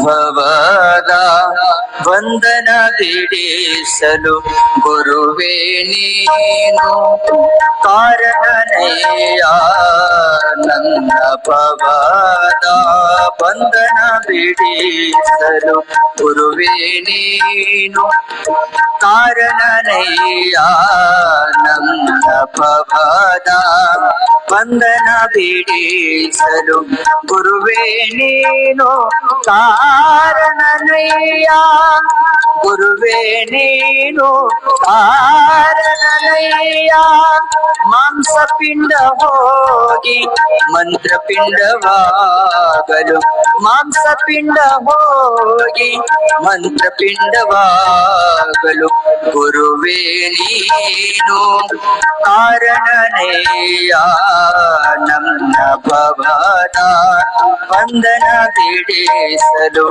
ಭವದ ವಂದನ ಬಿಡಿಸಲು ಗುರುವೇ ನೀನು ಕಾರಣನೆಯ ನನ್ನ ಭವದ ವಂದನ ಬಿಡಿಸಲು ಗುರುವೇ ನೀನು ಕಾರಣನೆಯ ನನ್ನ ಭವದ ವಂದನ ಬಿಡಿಸಲು ಗುರುವೇ ನೀನು ಕಾರಣನಯ್ಯ ಗುರುವೇ ನೀನು ಕಾರಣನಯ್ಯ ಮಾಂಸಪಿಂಡ ಹೋಗಿ ಮಂತ್ರಪಿಂಡವಾಗಲು ಮಾಂಸಪಿಂಡ ಹೋಗಿ ಮಂತ್ರಪಿಂಡವಾಗಲು ಗುರುವೇ ನೀನು ಕಾರಣನೆಯ ನನ್ನ ಭವದ ವಂದನ ಬಿಡಿಸಲು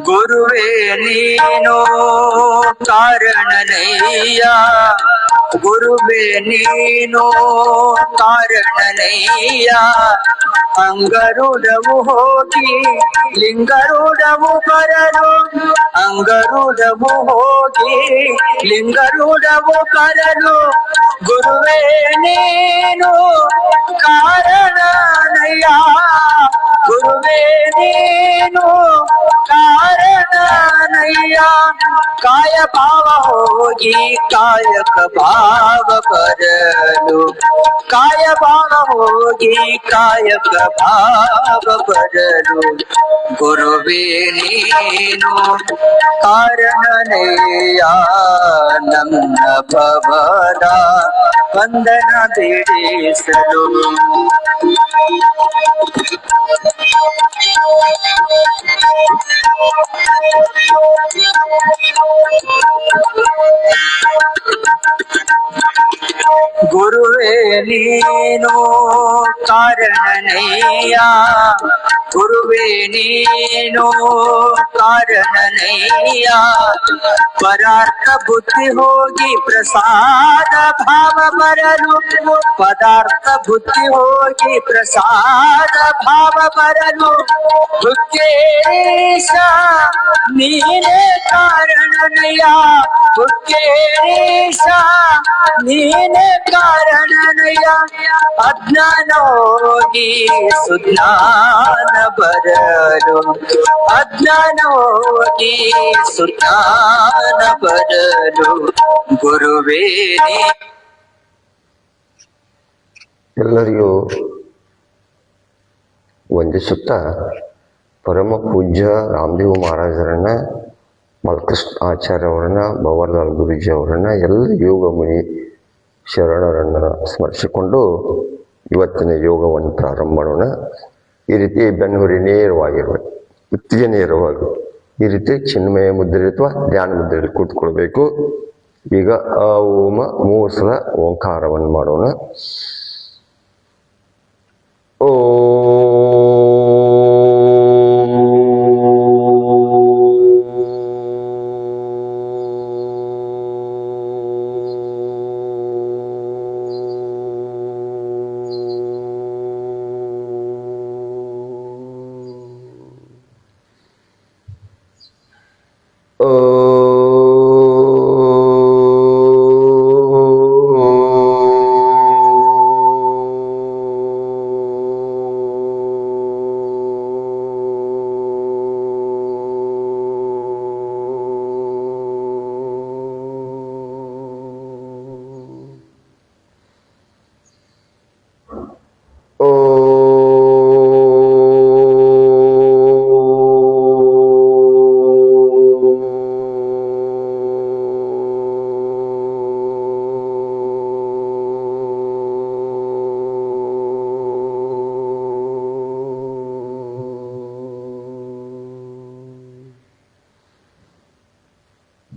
ಗುರುವೇ ನೀನು ಕಾರಣನಯ್ಯ ಗುರುವೇ ನೀನು ಕಾರಣನಯ್ಯ ಅಂಗರುಡವು ಹೋಗಿ ಲಿಂಗರುಡವು ಬರಲು ಅಂಗರುಡವು ಹೋಗಿ ಲಿಂಗರುಡವು ಬರಲು ಗುರುವೇ ನೀನು ಕಾರಣನಯ್ಯ ಗುರುವೇ ನೀನು ಕಾರಣನಯ್ಯ ಕಾಯ ಭಾವ ಹೋಗಿ ಕಾಯಕ ಭಾವ ಬರಲು ಕಾಯ ಭಾವ ಹೋಗಿ ಕಾಯಕ ಭಾವ ಬರಲು ಗುರುವೇ ನೀನು ಕಾರಣನೆಯ ನನ್ನ ಭವದ ವಂದನ ಬಿಡಿಸಲು ಗುರುವೇ ನೀನು ಕಾರಣನೆಯ ಗುರುವೇ ನೀನು ಕಾರಣನೆಯ ಪದಾರ್ಥ ಬುದ್ಧಿ ಹೋಗಿ ಪ್ರಸಾದ ಭಾವ ಬರಲು ಪದಾರ್ಥ ಬುದ್ಧಿ ಹೋಗಿ ಪ್ರಸಾದ ಭಾವ ಬರಲು ಬುದ್ಧೇಶ ನೀನೇ ಕಾರಣನಯ್ಯ ಬುದ್ಧೇಶ ನೀನೇ ಕಾರಣನಯ್ಯ ಅಜ್ಞಾನ ಹೋಗಿ ಸುಜ್ಞಾನ ಬರಲು ಅಜ್ಞಾನ ಹೋಗಿ ಸುಜ್ಞಾನ ಬರಲು ಗುರುವೇ ಎಲ್ಲರಿಗೂ ವಂದಿಸುತ್ತಾ ಪರಮ ಪೂಜ್ಯ ರಾಮದೇವ್ ಮಹಾರಾಜರನ್ನ ಬಾಲಕೃಷ್ಣ ಆಚಾರ್ಯ ಅವರನ್ನ ಭವರ್ಲಾಲ್ ಗುರೂಜಿ ಅವರನ್ನ ಎಲ್ಲ ಯೋಗ ಮುನಿ ಶರಣರನ್ನು ಸ್ಮರಿಸಿಕೊಂಡು ಇವತ್ತಿನ ಯೋಗವನ್ನು ಪ್ರಾರಂಭ ಮಾಡೋಣ. ಈ ರೀತಿ ಬೆನ್ನುಹುರಿ ನೇರವಾಗಿರ್ಬೇಕು, ಕುತ್ತಿಗೆ ನೇರವಾಗಿ ಈ ರೀತಿ ಚಿನ್ಮಯ ಮುದ್ರೆ ಅಥವಾ ಧ್ಯಾನ ಮುದ್ರೆಯಲ್ಲಿ ಕೂತ್ಕೊಳ್ಬೇಕು. ಈಗ ಓಂ 3 ಸಲ ಓಂಕಾರವನ್ನು ಮಾಡೋಣ. ಓ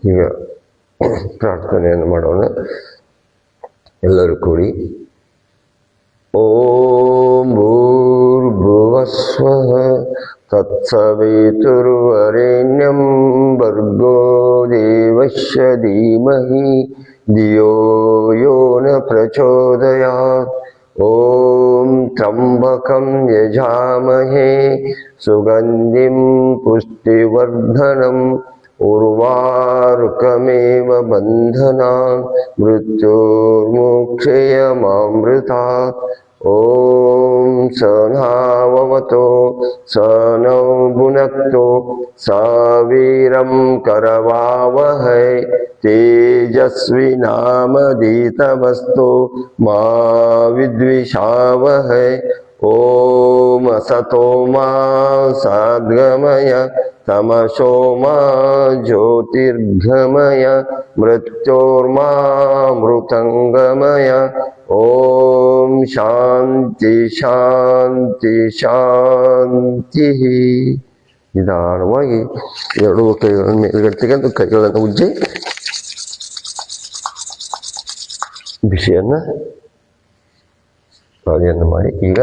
ಈಗ ಪ್ರಾರ್ಥನೆಯನ್ನು ಮಾಡೋಣ. ಎಲ್ಲರೂ ಕೂಡಿ ಓಂ ಭೂರ್ಭುವಸ್ವಃ ತತ್ಸವಿತುರ್ವರೆಣ್ಯಂ ಭರ್ಗೋ ದೇವಸ್ಯ ಧೀಮಹಿ ಧಿಯೋ ಯೋ ನ ಪ್ರಚೋದಯಾತ್. ಓಂ ತ್ರ್ಯಂಬಕಂ ಯಜಾಮಹೇ ಸುಗಂಧಿಂ ಪುಷ್ಟಿವರ್ಧನಂ ಉರ್ವಾರುಕಮೇವ ಬಂಧನಾನ್ ಮೃತ್ಯೋರ್ಮುಕ್ಷಯಮಾಮೃತಾತ್. ಓಂ ಸಹನಾವವತು ಸಹನೌ ಭುನಕ್ತು ಸವೀರಂ ಕರವಾವಹೈ ತೇಜಸ್ವಿನಾಮಧೀತಮಸ್ತು ಮಾ ವಿದ್ವಿಷಾವಹೈ. ಓಂ ಅಸತೋ ಮಾ ಸದ್ಗಮಯ ತಮಸೋ ಮಾ ಜ್ಯೋತಿರ್ಗಮಯ ಮೃತ್ಯೋರ್ಮಾಮೃತಂಗಮಯ. ಓಂ ಶಾಂತಿ ಶಾಂತಿ ಶಾಂತಿ. ನಿಧಾನವಾಗಿ ಎರಡೂ ಕೈಗಳನ್ನು ಮೇಲ್ಗಡೆ ತೆಗೆದು ಕೈಗಳನ್ನು ಉಜ್ಜಿ ಬಿಸಿಯನ್ನು ಖಾಲಿಯನ್ನು ಮಾಡಿ ಈಗ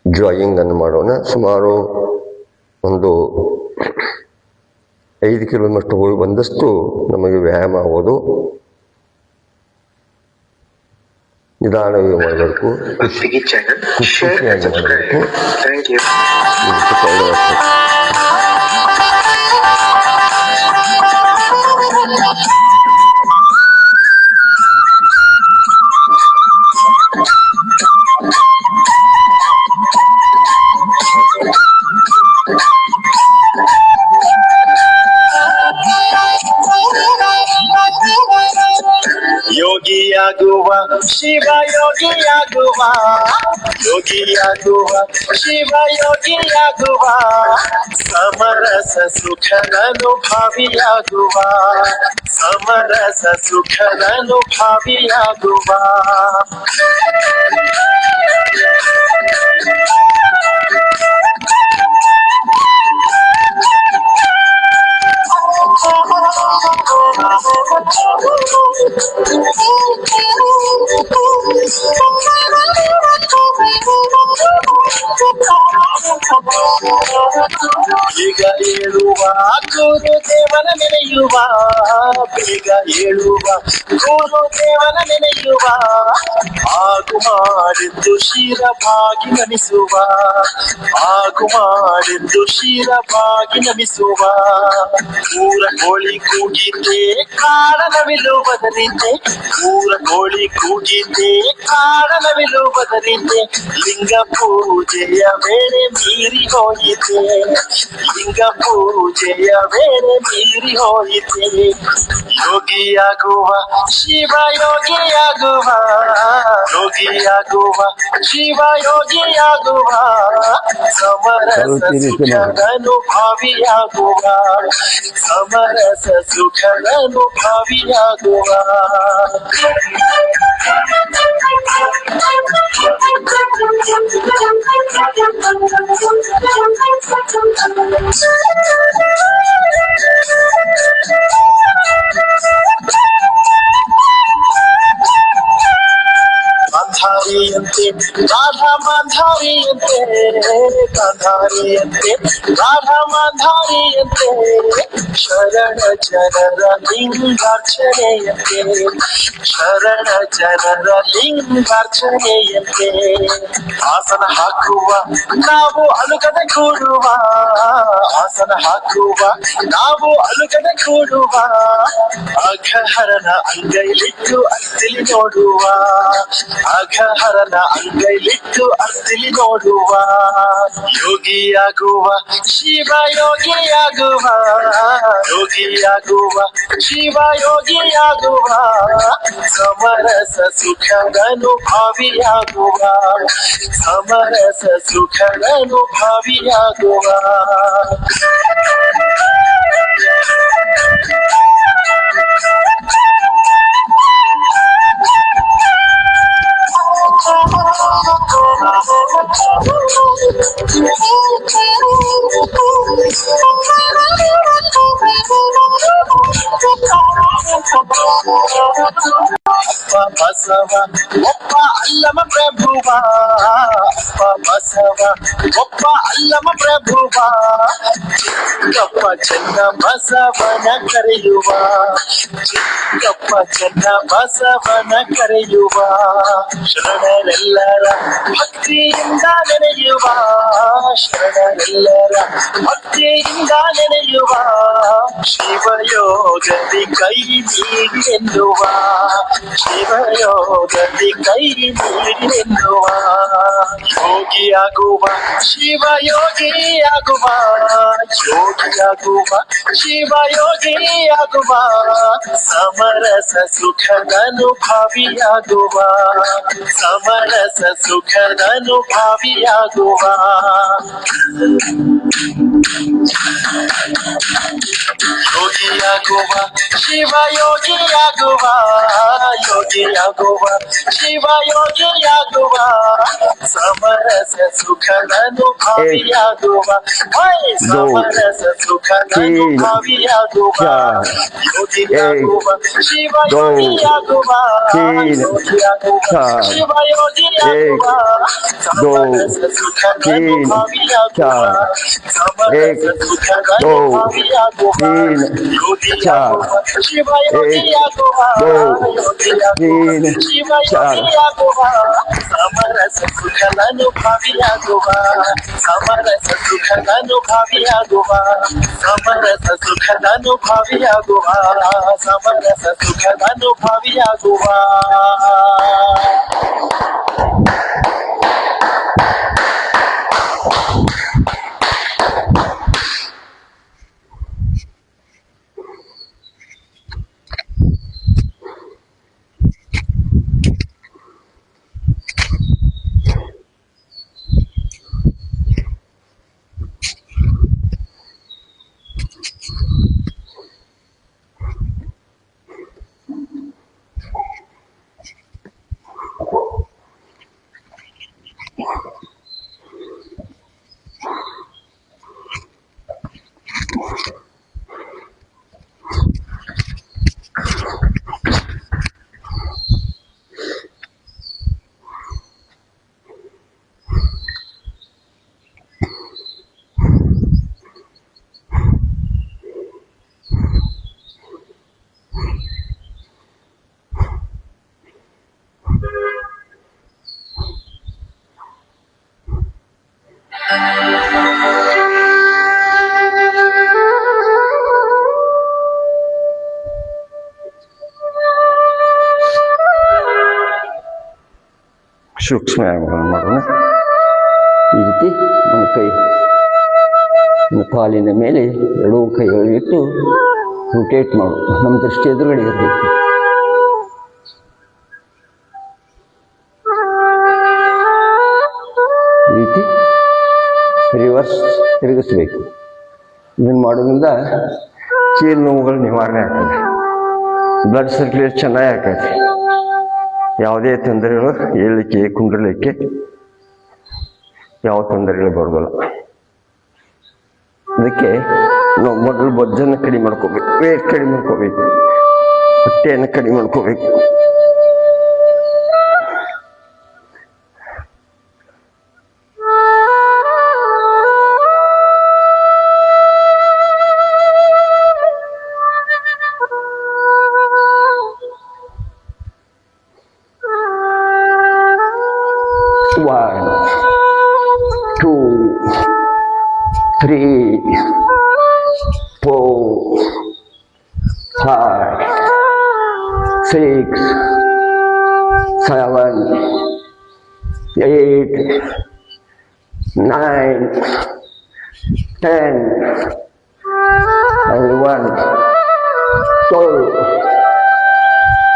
ಡ್ರಾಯಿಂಗ್ ಅನ್ನು ಮಾಡೋಣ. ಸುಮಾರು ಒಂದು 5 ಕಿಲೋಮೀಟರ್ ಹೋಗಿ ಬಂದಷ್ಟು ನಮಗೆ ವ್ಯಾಯಾಮ ಆಗೋದು. ನಿಧಾನವಾಗಿ ಮಾಡಬೇಕು, ಖುಷಿಯಾಗಿ ಮಾಡಬೇಕು. ಯೋಗಿಯಾಗುವ ಶಿವ ಯೋಗಿಯಾಗುವ, ಯೋಗಿಯಾಗುವ ಶಿವ ಯೋಗಿಯಾಗುವ, ಸಮರಸ ಸುಖದನುಭಾವಿಯಾಗುವ, ಸಮರಸ ಸುಖದನುಭಾವಿಯಾಗುವ. ಬೇಗ ಏಳುವ ಗುರುದೇವನ ನೆನೆಯುವ, ಬೇಗ ಏಳುವ ಗುರುದೇವನ ನೆನೆಯುವ, ಆಗು ಮಾಡಿದ್ದು ಶಿರಭಾಗಿ ನಮಿಸುವ, ಆಗು ಮಾಡಿದ್ದು ಶಿರಭಾಗಿ ನಮಿಸುವ. ಊರ ಕೋಳಿ ಕೂಗಿದ್ದೆ ಕಾರಣವಿಲು ಬದಲಿದ್ದೆ, ಊರ ಕೋಳಿ ಕೂಗಿದ್ದೆ ಕಾರಣವಿಲು ಬದಲಿದ್ದೆ, ಲಿಂಗ ಪೂಜೆಯ ವೇಳೆ ಮೀರಿ ಹೋಯಿತೆ, ಲಿಂಗ ಪೂಜೆಯ ವೇಳೆ ಮೀರಿ ಹೋಯಿತೆ. ಯೋಗಿಯಾಗುವ ಶಿವ ಯೋಗಿಯಾಗುವ, ಯೋಗಿಯಾಗುವ ಶಿವ ಯೋಗಿಯಾಗುವ, ಸಮರಸ ಸುಖದನುಭಾವಿಯಾಗುವ, ಸಮರಸ ಸುಖದನುಭಾವಿಯಾಗುವ. ಗಾಂಧಾರಿಯಂತೆ ರಾಧಾ ಮಾಂಧಾರಿಯಂತೆ, ಗಾಂಧಾರಿಯಂತೆ ರಾಧಾ ಮಾಂಧಾರಿಯಂತೆ, ಶರಣ ಜನರ ಲಿಂಗಾರ್ಚನೆಯಂತೆ, ಶರಣ ಜನರ ಲಿಂಗಾರ್ಚನೆಯಂತೆ. ಆಸನ ಹಾಕುವ ನಾವು ಅಲುಗದೆ ಕೂಡುವ, ಆಸನ ಹಾಕುವ ನಾವು ಅಲುಗದೆ ಕೂಡುವ, ಅಘಹರನ ಅಂಗೈಲಿಟ್ಟು ಅಸ್ತಿಲಿ ನೋಡುವ, ಅಘಹರನ ಅಂಗೈಲಿಟ್ಟು ಅಸ್ತಿಲಿ ನೋಡುವ. ಯೋಗಿಯಾಗುವ ಶಿವ ಯೋಗಿಯಾಗುವ, ಯೋಗಿಯಾಗುವ ಶಿವ ಯೋಗಿಯಾಗುವ, ಸಮರಸ ಸುಖದನುಭಾವಿಯಾಗುವ, ಸಮರಸ ಸುಖದನುಭಾವಿಯಾಗುವ. ಅಪ್ಪ ಬಸವ ಒಪ್ಪ ಅಲ್ಲಮ ಪ್ರಭುವ ಅಪ್ಪ ಬಸವ ಒಬ್ಬ ಅಲ್ಲಮ ಪ್ರಭುವ ಚಿಕ್ಕಪ್ಪ ಚೆನ್ನ ಬಸವನ ಕರೆಯುವ ಚಿಕ್ಕಪ್ಪ ಚೆನ್ನ ಬಸವನ ಕರೆಯುವ ಶರಣರೆಲ್ಲರ ಭಕ್ತಿಯಿಂದ ನೆನೆಯುವ ಶರಣರೆಲ್ಲರ ಭಕ್ತಿಯಿಂದ ನೆನೆಯುವ ಶಿವಯೋಗದಿ ಕೈ ನೀಡಿ ಎನ್ನುವ ಶಿವಯೋಗದಿ ಕೈ ನೀಡಿ ಎನ್ನುವ ಯೋಗಿಯಾಗುವ ಶಿವಯೋಗಿಯಾಗುವ ಯೋಗಿಯಾಗುವ ಶಿವಯೋಗಿಯಾಗುವ ಸಮರಸ ಸುಖದ ಅನುಭಾವಿಯಾಗುವ ಸಮರಸ ಸುಖದ ಅನುಭಾವಿಯಾಗುವ ಯೋಗಿಯಾಗುವ ಶಿವಯೋಗಿಯಾಗುವ ಯೋಗಿಯಾಗುವ ಶಿವಯೋಗಿಯಾಗುವ ಸಮರಸ ಸುಖದ ಅನುಭಾವಿಯಾಗುವ ಸಮರಸ ಸುಖದ ಅನುಭಾವಿಯಾಗುವ ಯೋಗಿಯಾಗುವ ಶಿವಯೋಗಿಯಾಗುವ ಯೋಗಿಯಾಗುವ ಶಿವಯೋಗಿಯಾಗುವ ಸಮರಸ ಸುಖದ ಅನುಭಾವಿಯಾಗುವ ಸಮರಸ ಸುಖದ ಅನುಭಾವಿಯಾಗುವ ಯೋಗಿಯಾಗುವ ಶಿವಯೋಗಿಯಾಗುವ ಶಿವಯೋಗಿಯಾಗುವ ಸಮರಸ ಸುಖದ ಅನುಭಾವಿಯಾಗುವ ಸಮರಸ ಸುಖದ ಅನುಭಾವಿಯಾಗುವ ಸಮರಸ ಸುಖದ ಅನುಭಾವಿಯಾಗುವ ಸಮರಸ ಸುಖದ ಅನುಭಾವಿಯಾಗುವ ಸೂಕ್ಷ್ಮ ಮಾಡೋಣ. ಈ ರೀತಿ ನಮ್ಮ ಕೈ ಕಾಲಿನ ಮೇಲೆ ಎರಡೂ ಕೈಗಳು ಇಟ್ಟು ರೊಟೇಟ್ ಮಾಡು. ನಮ್ಮ ದೃಷ್ಟಿ ಎದುರುಗಡೆ ಇರಬೇಕು. ಈ ರೀತಿ ರಿವರ್ಸ್ ತಿರುಗಿಸ್ಬೇಕು. ಇದನ್ನು ಮಾಡೋದ್ರಿಂದ ಕೀಲು ನೋವುಗಳು ನಿವಾರಣೆ ಆಗ್ತದೆ. ಬ್ಲಡ್ ಸರ್ಕ್ಯುಲೇಟ್ ಚೆನ್ನಾಗಿ ಆಗ್ತದೆ. ಯಾವುದೇ ತೊಂದರೆಗಳು ಏಳಲಿಕ್ಕೆ ಕುಂಡಲಿಕ್ಕೆ ಯಾವ ತೊಂದರೆಗಳು ಬರೋದಿಲ್ಲ. ಅದಕ್ಕೆ ನಾವು ಮೊದಲು ಬೊಜ್ಜನ್ನು ಕಡಿಮೆ ಮಾಡ್ಕೋಬೇಕು, ವೇಟ್ ಕಡಿಮೆ ಮಾಡ್ಕೋಬೇಕು, ಹೊಟ್ಟೆಯನ್ನು ಕಡಿಮೆ ಮಾಡ್ಕೋಬೇಕು. One, two, three, four, five, six, seven, eight, nine, 10, 11, 12,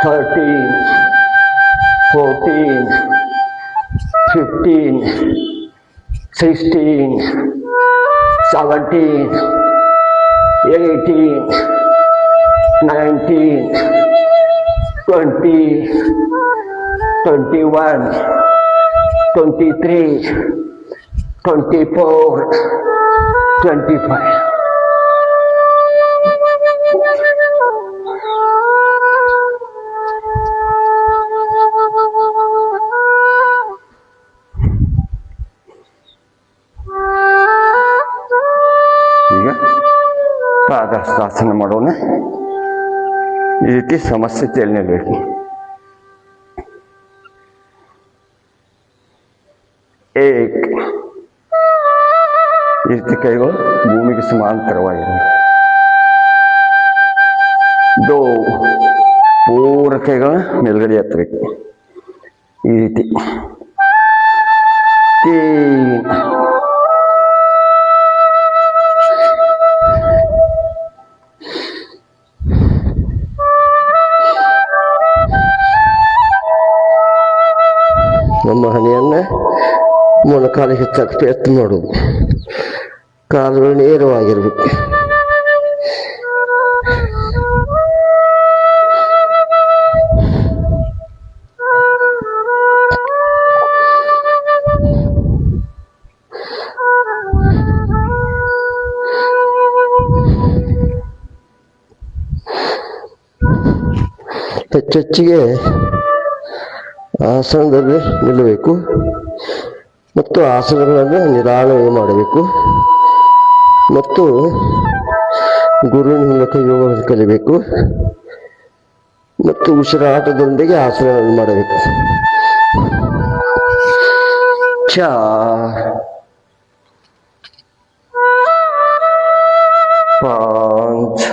13, 14, 15, 16, 17, 18, 19, 20, 21, 23, 24, 25. Chakrasana ಮಾಡೋಣ. ಈ ರೀತಿ ಸಮಸ್ಥಿತಿಯಲ್ಲಿ ನಿಲ್ಲಬೇಕು. ಏಕ್, ಈ ರೀತಿ ಕೈಗಳು ಭೂಮಿಗೆ ಸಮಾಂತರವಾಗಿವೆ. ದೋ, ಪೂರ ಕೈಗಳು ಮೇಲ್ಗಡೆ ಎತ್ತಬೇಕು ಈ ರೀತಿ. ತೀನ್, ನಮ್ಮ ಹಣೆಯನ್ನು ಮೊಣಕಾಲಿಗೆ ಹೆಚ್ಚಾಗ್ತದೆ ಎತ್ತು ಮಾಡೋದು. ಕಾಲುಗಳು ನೇರವಾಗಿರ್ಬೇಕು. ಹೆಚ್ಚೆಚ್ಚಿಗೆ ಆಸನದಲ್ಲಿ ನಿಲ್ಲಬೇಕು ಮತ್ತು ಆಸನಗಳನ್ನು ನಿಧಾನವಾಗಿ ಮಾಡಬೇಕು ಮತ್ತು ಗುರುವಿನ ಮೂಲಕ ಯೋಗವನ್ನು ಕಲಿಬೇಕು ಮತ್ತು ಉಸಿರಾಟದೊಂದಿಗೆ ಆಸನಗಳನ್ನು ಮಾಡಬೇಕು. ಚ, ಪಾಂಚ್,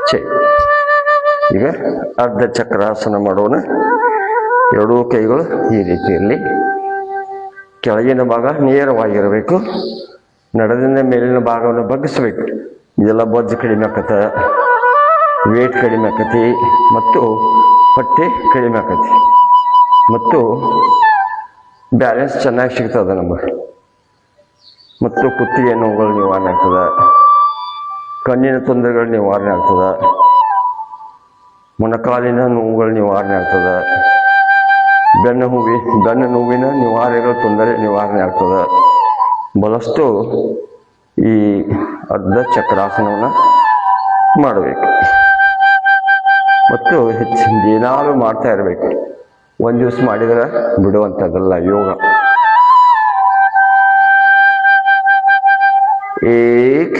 ಛೆ. ಈಗ ಅರ್ಧ ಚಕ್ರಾಸನ ಮಾಡೋಣ. ಎರಡೂ ಕೈಗಳು ಈ ರೀತಿಯಲ್ಲಿ, ಕೆಳಗಿನ ಭಾಗ ನೇರವಾಗಿರಬೇಕು, ನಡದಿಂದ ಮೇಲಿನ ಭಾಗವನ್ನು ಬಗ್ಗಿಸ್ಬೇಕು. ಇದೆಲ್ಲ ಬೊಜ್ಜು ಕಡಿಮೆ ಆಕತ್ತೆ, ವೇಟ್ ಕಡಿಮೆ ಆಕತಿ ಮತ್ತು ಹೊಟ್ಟೆ ಕಡಿಮೆ ಆಕತಿ ಮತ್ತು ಬ್ಯಾಲೆನ್ಸ್ ಚೆನ್ನಾಗಿ ಸಿಗ್ತದೆ ನಮಗೆ ಮತ್ತು ಕುತ್ತಿಗೆ ನೋವುಗಳು ನಿವಾರಣೆ ಆಗ್ತದೆ, ಕಣ್ಣಿನ ತೊಂದರೆಗಳು ನಿವಾರಣೆ ಆಗ್ತದೆ, ಮೊಣಕಾಲಿನ ನೋವುಗಳು ನಿವಾರಣೆ ಆಗ್ತದೆ, ಬೆನ್ನು ನೋವಿನ ನಿವಾರಣೆಗಳ ತೊಂದರೆ ನಿವಾರಣೆ ಆಗ್ತದೆ. ಬಹಳಷ್ಟು ಈ ಅರ್ಧ ಚಕ್ರಾಸನವನ್ನು ಮಾಡಬೇಕು ಮತ್ತು ಏನಾದರೂ ಮಾಡ್ತಾ ಇರಬೇಕು. ಒಂದು ದಿವಸ ಮಾಡಿದರೆ ಬಿಡುವಂಥದ್ದಲ್ಲ ಯೋಗ. ಏಕ್,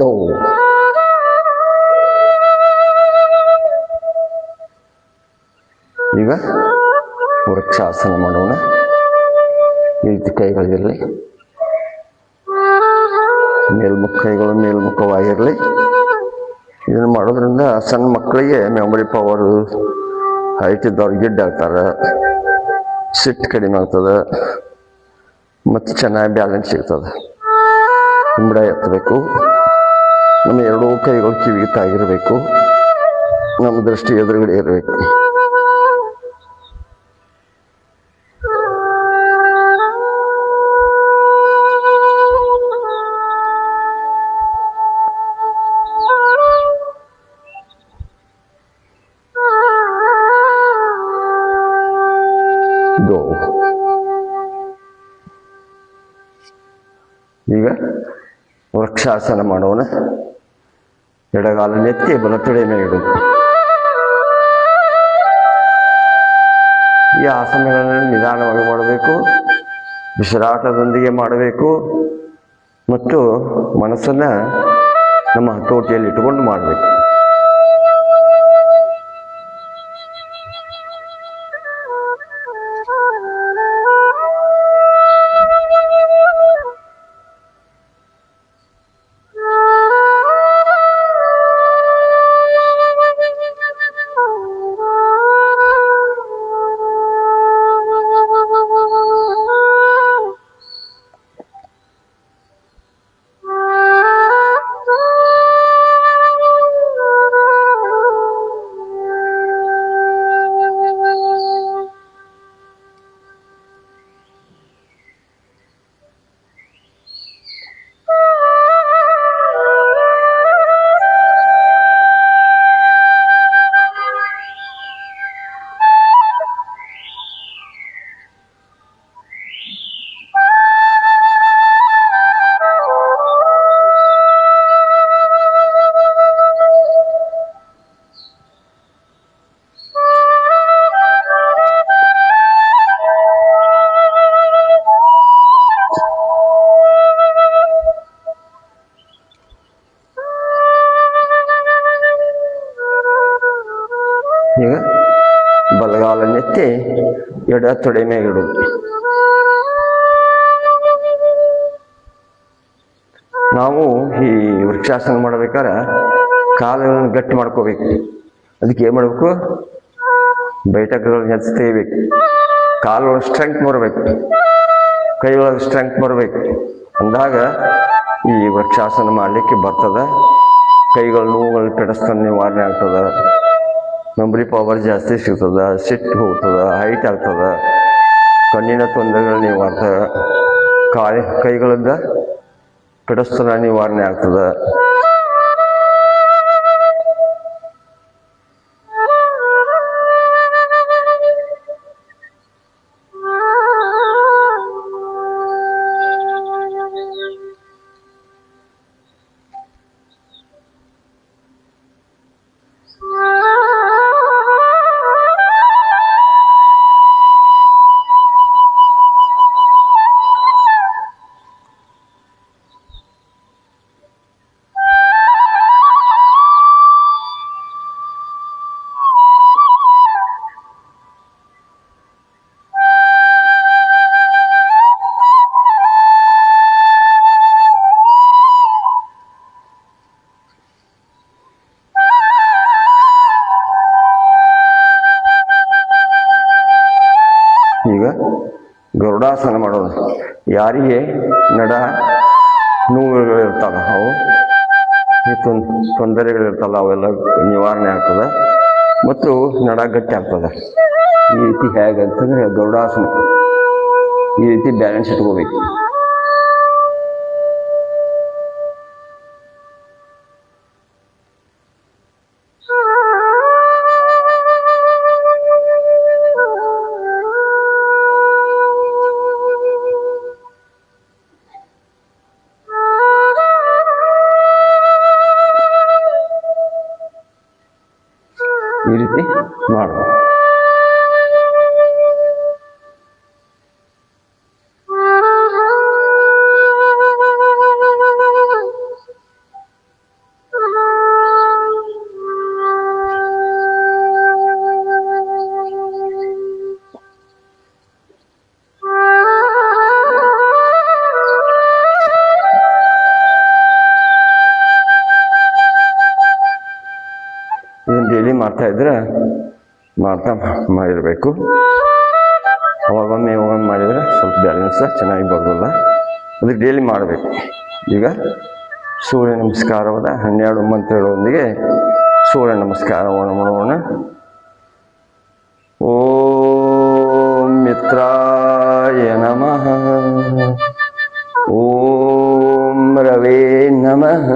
ದೋ. ಈಗ ವೃಕ್ಷಾಸನ ಮಾಡೋಣ. ಈ ರೀತಿ ಕೈಗಳಿರಲಿ, ಕೈಗಳು ಮೇಲ್ಮುಖವಾಗಿರಲಿ. ಇದನ್ನು ಮಾಡೋದ್ರಿಂದ ಸಣ್ಣ ಮಕ್ಕಳಿಗೆ ಮೆಮೊರಿ ಪವರು, ಹೈಟ್ ಇದ್ದವ್ರು ಗಿಡ್ಡ ಆಗ್ತಾರೆ, ಸಿಟ್ಟು ಕಡಿಮೆ ಆಗ್ತದೆ ಮತ್ತು ಚೆನ್ನಾಗಿ ಬ್ಯಾಲೆನ್ಸ್ ಸಿಗ್ತದೆ. ಹಿಂಬಡ ಎತ್ತಬೇಕು. ನಮ್ಮ ಎರಡೂ ಕೈಗಳು ಕಿವಿಗೆ ತಾಗಿರಬೇಕು. ನಮ್ಮ ದೃಷ್ಟಿ ಎದುರುಗಡೆ ಇರಬೇಕು. ಈಗ ವೃಕ್ಷಾಸನ ಮಾಡೋಣ. ಎಡಗಾಲನ್ನೆತ್ತಿ ಬಲತೊಡೆ ಮೇಲೆ ಇಡು. ಈ ಆಸನಗಳನ್ನು ನಿಧಾನವಾಗಿ ಮಾಡಬೇಕು, ಉಸಿರಾಟದೊಂದಿಗೆ ಮಾಡಬೇಕು ಮತ್ತು ಮನಸ್ಸನ್ನು ನಮ್ಮ ಹತೋಟಿಯಲ್ಲಿ ಇಟ್ಟುಕೊಂಡು ಮಾಡಬೇಕು. ಬಲಗಾಲನ್ನೆತ್ತಿ ಎಡ ತೊಡೆ ಮೇಲೆ ಇಡುವುದು. ನಾವು ಈ ವೃಕ್ಷಾಸನ ಮಾಡ್ಬೇಕಾದ್ರೆ ಕಾಲುಗಳನ್ನು ಗಟ್ಟಿ ಮಾಡ್ಕೋಬೇಕು. ಅದಕ್ಕೆ ಏನು ಮಾಡಬೇಕು? ಬೈಟಕಗಳನ್ನು ಹೆಚ್ಚು ತೆಗಿಬೇಕು, ಕಾಲುಗಳು ಸ್ಟ್ರೆಂತ್ ಬರಬೇಕು, ಕೈಯೊಳಗೆ ಸ್ಟ್ರೆಂತ್ ಬರಬೇಕು. ಅಂದಾಗ ಈ ವೃಕ್ಷಾಸನ ಮಾಡಲಿಕ್ಕೆ ಬರ್ತದೆ. ಕೈಗಳ ನೋವುಗಳು ಕೆಡಿಸ್ಕೊಂಡು ನಿವಾರಣೆ ಆಗ್ತದೆ, ಮೆಮೊರಿ ಪವರ್ ಜಾಸ್ತಿ ಸಿಗ್ತದೆ, ಸಿಟ್ಟು ಹೋಗ್ತದೆ, ಹೈಟ್ ಆಗ್ತದೆ, ಕಣ್ಣಿನ ತೊಂದರೆಗಳು ನಿವಾರ್ತದೆ, ಕೈಗಳಿಂದ ಕೆಡಿಸ್ತನ ನಿವಾರಣೆ ಆಗ್ತದೆ. ಈಗ ಗರುಡಾಸನ ಮಾಡೋಣ. ಯಾರಿಗೆ ನಡ ನೋವುಗಳಿರ್ತಾವೆ, ಅವು ಈ ತೊಂದರೆಗಳಿರ್ತಲ್ಲ, ಅವೆಲ್ಲ ನಿವಾರಣೆ ಆಗ್ತದೆ ಮತ್ತು ನಡ ಗಟ್ಟಿ ಆಗ್ತದೆ. ಈ ರೀತಿ ಹೇಗೆ ಅಂತಂದರೆ ಗರುಡಾಸನ ಈ ರೀತಿ ಬ್ಯಾಲೆನ್ಸ್ ಇಟ್ಕೋಬೇಕು. ಈ ರೀತಿ ಮಾಡೋಣ. ಇದನ್ನು ಡೈಲಿ ಮಾಡ್ತಾ ಇದ್ರೆ ಮಾಡಿರಬೇಕು. ಅವಾಗೊಮ್ಮೆ ಮಾಡಿದರೆ ಸ್ವಲ್ಪ ಬ್ಯಾಲೆನ್ಸ್ ಚೆನ್ನಾಗಿ ಬರೋಲ್ಲ. ಅದಕ್ಕೆ ಡೈಲಿ ಮಾಡಬೇಕು. ಈಗ ಸೂರ್ಯ ನಮಸ್ಕಾರವಾದ 12 ಮಂತ್ರಗಳೊಂದಿಗೆ ಸೂರ್ಯ ನಮಸ್ಕಾರವನ್ನು ಮಾಡೋಣ. ಓಂ ಮಿತ್ರಾಯ ನಮಃ, ಓಂ ರವೇ ನಮಃ,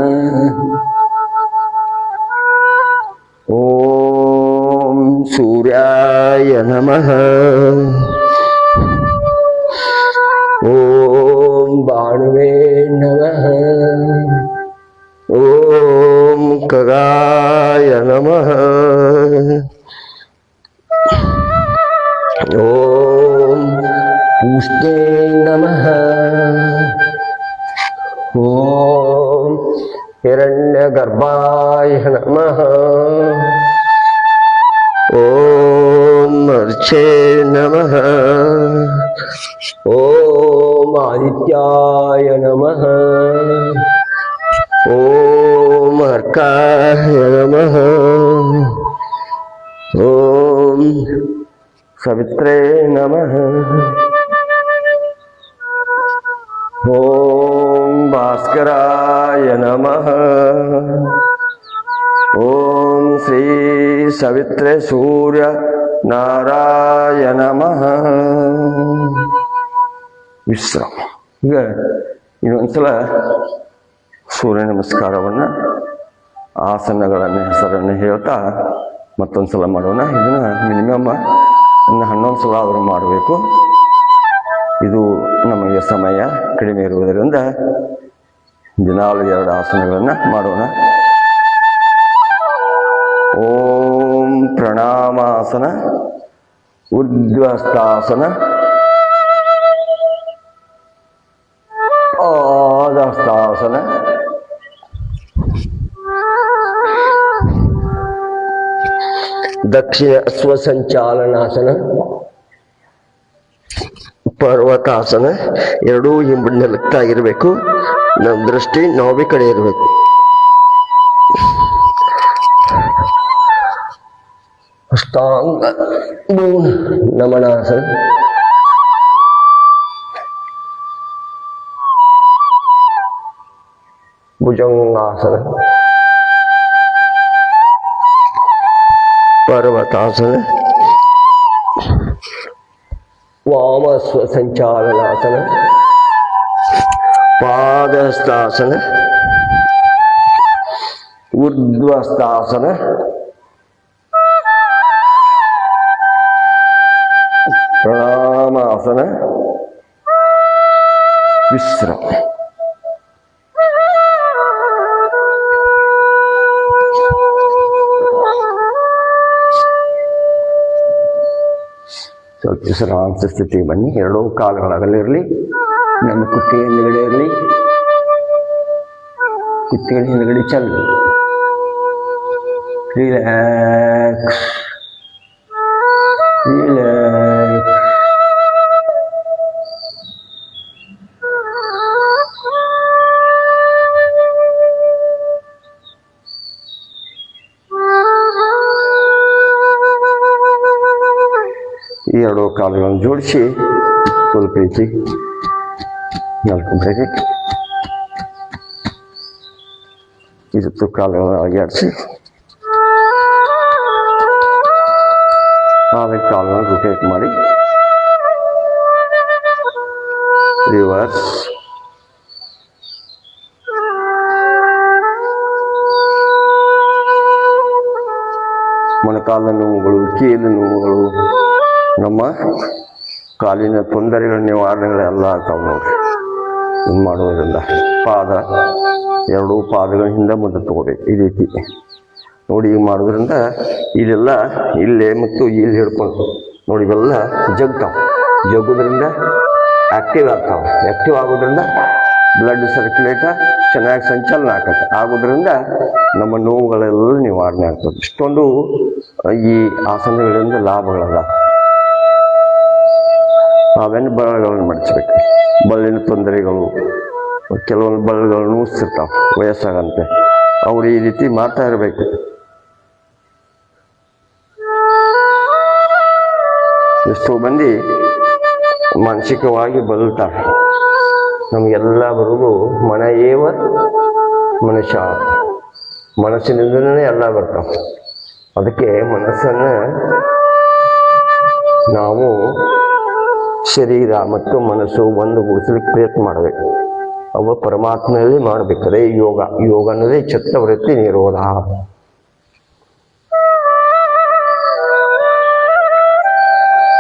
ಓಂ ಸೂರ್ಯಾಯ ನಮಃ, ಓಂ ಭಾನುವೇ ನಮಃ, ಓಂ ಖಗಾಯ ನಮಃ, ಓಂ ಪೂಷ್ಣೇ ನಮಃ, ಓಂ ಹಿರಣ್ಯಗರ್ಭಾಯ ನಮಃ, ಓಂ ಅರ್ಚೇ ನಮಃ, ಓಂ ಆದಿತ್ಯಾಯ ನಮಃ, ಓಂ ಅರ್ಕಾಯ ನಮಃ, ಓಂ ಸವಿತ್ರೇ ನಮಃ, ಓಂ ಭಾಸ್ಕರಾಯ ನಮಃ, ಓಂ ಶ್ರೀ ಸವಿತ್ರೇ ಸೂರ್ಯ ನಾರಾಯಣ ನಮಃ. ವಿಶ್ರಾಮ. ಈಗ ಇನ್ನೊಂದ್ಸಲ ಸೂರ್ಯ ನಮಸ್ಕಾರವನ್ನು ಆಸನಗಳನ್ನು ಹೆಸರನ್ನು ಹೇಳ್ತಾ ಮತ್ತೊಂದ್ಸಲ ಮಾಡೋಣ. ಇದನ್ನು ಮಿನಿಮಮ್ 11 ಸಲ ಆದರೂ ಮಾಡಬೇಕು. ಇದು ನಮಗೆ ಸಮಯ ಕಡಿಮೆ ಇರುವುದರಿಂದ ದಿನಾಲು 2 ಆಸನಗಳನ್ನು ಮಾಡೋಣ. ಓಂ ಪ್ರಣಾಮಾಸನ, ಉದ್ವಸ್ತಾಸನ, ಪಾದಹಸ್ತಾಸನ, ದಕ್ಷಿಣ ಸ್ವಸಂಚಾಲನಾಸನ, ಪರ್ವತಾಸನ. ಎರಡೂ ಹಿಂಬಡಿ ನೆಲಕ್ಕಾಗಿರ್ಬೇಕು. ನಮ್ಮ ದೃಷ್ಟಿ ನಾಭಿ ಕಡೆ ಇರಬೇಕು. ಅಷ್ಟಾಂಗ ನಮನಾಸನ, ಭುಜಂಗಾಸನ, ಪರ್ವತಾಸನ, ವಾಮ ಸ್ವಸಂಚಾಲನಾಸನ, ಪಾದಹಸ್ತಾಸನ, ಊರ್ಧ್ವಹಸ್ತಾಸನ, ಪ್ರಣಾಮಾಸನ, ವಿಶ್ರಾಮ. ಸ್ವಲ್ಪ ವಿಶ್ರಾಂತ ಸ್ಥಿತಿಗೆ ಬನ್ನಿ. ಎರಡೂ ಕಾಲುಗಳ ಅಗಲಿರಲಿ. ನಮ್ಮ ಕುತ್ತಿಗೆ ಹಿಂದುಗಡೆ ಇರಲಿ. ಕುತ್ತಿಗೆ ಹಿಂದುಗಡೆ ಚೆಲ್ಲಿ ರಿಲ್ಯಾಕ್ಸ್ ರಿಲ್ಯಾಕ್ಸ್. ಈ ಎರಡು ಕಾಲುಗಳನ್ನು ಜೋಡಿಸಿ ಸ್ವಲ್ಪ ರೀತಿ ನಾಲ್ಕು ಇದತ್ತು ಕಾಲುಗಳನ್ನು ಅಲ್ಲಾಡಿಸಿ ಆಮೇಲೆ ಕಾಲುಗಳನ್ನು ರೊಟೇಟ್ ಮಾಡಿ ರಿವರ್ಸ್. ಮೊಣಕಾಲ ನೋವುಗಳು, ಕೀಲು ನೋವುಗಳು, ನಮ್ಮ ಕಾಲಿನ ತೊಂದರೆಗಳ ನಿವಾರಣೆಗಳೆಲ್ಲ ಆಗ್ತಾವೆ ನೋಡ್ರಿ. ಇದು ಮಾಡೋದ್ರಿಂದ ಪಾದ, ಎರಡೂ ಪಾದಗಳ ಹಿಂದೆ ಮುಂದೆ ತಗೋಬೇಕು ಈ ರೀತಿ ನೋಡಿ. ಈಗ ಮಾಡೋದ್ರಿಂದ ಇಲ್ಲೆಲ್ಲ ಇಲ್ಲೇ ಮತ್ತು ಇಲ್ಲಿ ಹಿಡ್ಕೊಂಡು ನೋಡಿ ಇವೆಲ್ಲ ಜಗ್ತಾವೆ. ಜಗ್ಗೋದ್ರಿಂದ ಆ್ಯಕ್ಟಿವ್ ಆಗ್ತಾವೆ. ಆ್ಯಕ್ಟಿವ್ ಆಗೋದ್ರಿಂದ ಬ್ಲಡ್ ಸರ್ಕ್ಯುಲೇಟ ಚೆನ್ನಾಗಿ ಸಂಚಲನ ಆಗೋದ್ರಿಂದ ನಮ್ಮ ನೋವುಗಳೆಲ್ಲ ನಿವಾರಣೆ ಆಗ್ತದೆ. ಇಷ್ಟೊಂದು ಈ ಆಸನಗಳಿಂದ ಲಾಭಗಳಲ್ಲ. ನಾವೇನು ಬಳ್ಳಿಗಳನ್ನು ಮಡಿಸ್ಬೇಕು. ಬಳ್ಳಿನ ತೊಂದರೆಗಳು, ಕೆಲವೊಂದು ಬಳ್ಳಿಗಳು ನುಗ್ಸ್ತಿರ್ತಾವೆ ವಯಸ್ಸಾಗಂತೆ. ಅವ್ರು ಈ ರೀತಿ ಮಾಡ್ತಾ ಇರಬೇಕು. ಎಷ್ಟೋ ಮಂದಿ ಮಾನಸಿಕವಾಗಿ ಬದುಕ್ತಾರೆ. ನಮಗೆಲ್ಲ ಬರೋದು ಮನಯೇವ ಮನುಷ್ಯ, ಮನಸ್ಸಿನಿಂದನೇ ಎಲ್ಲ ಬರ್ತಾವೆ. ಅದಕ್ಕೆ ಮನಸ್ಸನ್ನು ನಾವು ಶರೀರ ಮತ್ತು ಮನಸ್ಸು ಒಂದುಗೂಡಿಸ್ಲಿಕ್ಕೆ ಪ್ರಯತ್ನ ಮಾಡಬೇಕು. ಅವ ಪರಮಾತ್ಮೆಯಲ್ಲಿ ಮಾಡಬೇಕು. ಅದೇ ಯೋಗ. ಯೋಗ ಅನ್ನೋದೇ ಚಿತ್ತವೃತ್ತಿ ನಿರೋಧ.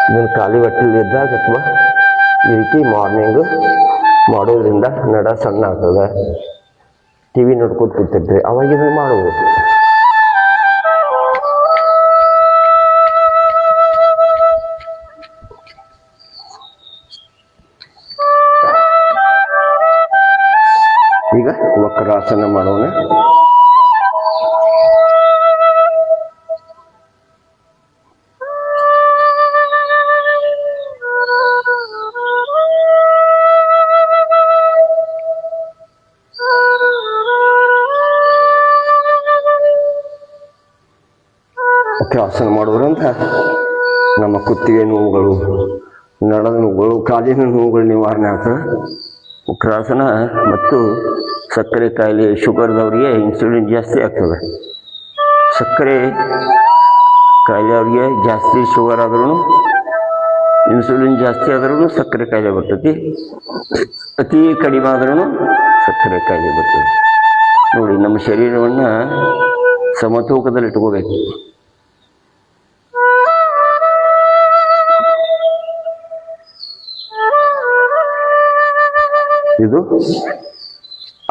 ಇದನ್ನು ಖಾಲಿ ಹೊಟ್ಟೆಲಿ ಇದ್ದಾಗ ಅಥವಾ ಈ ರೀತಿ ಮಾರ್ನಿಂಗು ಮಾಡೋದ್ರಿಂದ ನಡ ಸಣ್ಣ ಆಗ್ತದೆ. ಟಿ ವಿ ನೋಡ್ಕೊತ ಕೂತಿರ್ತೀವಿ, ಅವಾಗ ಇದನ್ನು ಮಾಡಬಹುದು. ಈಗ ವಕ್ರಾಸನ ಮಾಡೋಣ. ವಕ್ರಾಸನ ಮಾಡೋದ್ರಿಂದ ನಮ್ಮ ಕುತ್ತಿಗೆ ನೋವುಗಳು, ನಡದ ನೋವುಗಳು, ಕಾಲಿನ ನೋವುಗಳು ನಿವಾರಣೆ ಆಗ್ತದೆ. ವಕ್ರಾಸನ ಮತ್ತು ಸಕ್ಕರೆ ಕಾಯಿಲೆ, ಶುಗರ್ದವರಿಗೆ ಇನ್ಸುಲಿನ್ ಜಾಸ್ತಿ ಆಗ್ತದೆ. ಸಕ್ಕರೆ ಕಾಯಿಲೆ ಅವರಿಗೆ ಜಾಸ್ತಿ ಶುಗರ್ ಆದ್ರೂ, ಇನ್ಸುಲಿನ್ ಜಾಸ್ತಿ ಆದ್ರೂ ಸಕ್ಕರೆ ಕಾಯಿಲೆ ಬರ್ತೈತಿ. ಅತಿ ಕಡಿಮೆ ಆದ್ರೂ ಸಕ್ಕರೆ ಕಾಯಿಲೆ ಬರ್ತದೆ. ನೋಡಿ, ನಮ್ಮ ಶರೀರವನ್ನು ಸಮತೂಕದಲ್ಲಿ ಇಟ್ಕೋಬೇಕು. ಇದು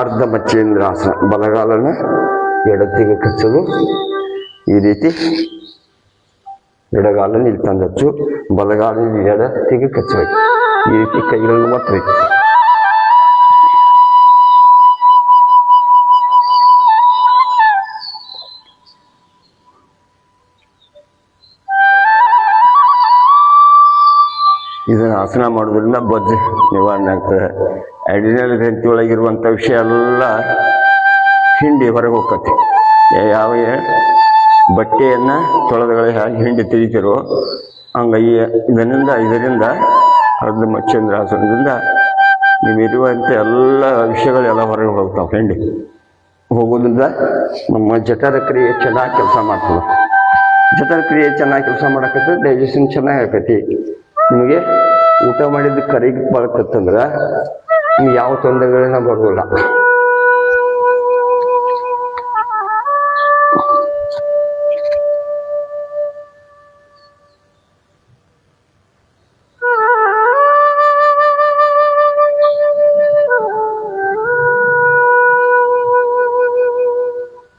ಅರ್ಧ ಮಚ್ಚೇಂದ್ರಾಸನ. ಬಲಗಾಲನ ಎಡತ್ತಿಗೆ ಕಚ್ಚೋದು. ಈ ರೀತಿ ಎಡಗಾಲನ ಇಲ್ಲಿ ತಂದಚ್ಚು, ಬಲಗಾಲನ ಎಡತ್ತಿಗೆ ಕಚ್ಚಬೇಕು. ಈ ರೀತಿ ಕೈಗಳನ್ನು ಒತ್ತಬೇಕು. ಇದನ್ನು ಆಸನ ಮಾಡೋದ್ರಿಂದ ಬೊಜ್ಜು ನಿವಾರಣೆ ಆಗ್ತದೆ. ಅಡ್ರಿನಲ್ ಗ್ರಂಥಿ ಒಳಗಿರುವಂಥ ವಿಷಯ ಎಲ್ಲ ಹಿಂಡಿ ಹೊರಗೆ ಹೋಗ್ತತಿ. ಯಾವ ಬಟ್ಟೆಯನ್ನು ತೊಳೆದಗಳಿಗೆ ಹೇಗೆ ಹಿಂಡಿ ತೆಗಿತಿರೋ ಹಂಗೆ ಇದರಿಂದ ಅದು ಮಚ್ಚಂದ್ರಾಸನದಿಂದ ನೀವಿರುವಂಥ ಎಲ್ಲ ವಿಷಯಗಳೆಲ್ಲ ಹೊರಗೆ ಹೋಗ್ತಾವೆ. ಹಿಂಡಿ ಹೋಗೋದ್ರಿಂದ ನಮ್ಮ ಜಠರ ಕ್ರಿಯೆ ಚೆನ್ನಾಗಿ ಕೆಲಸ ಮಾಡ್ತದೆ. ಜಠರ ಕ್ರಿಯೆ ಚೆನ್ನಾಗಿ ಕೆಲಸ ಮಾಡಕತ್ತೆ, ಡೈಜೆಷನ್ ಚೆನ್ನಾಗಿ ಆಕತಿ. ನಿಮಗೆ ಊಟ ಮಾಡಿದ್ದು ಕರಿಗೆ ಬರ್ತಂದ್ರೆ ನಿಮ್ಗೆ ಯಾವ ತೊಂದರೆಗಳನ್ನ ಬರೋಲ್ಲ.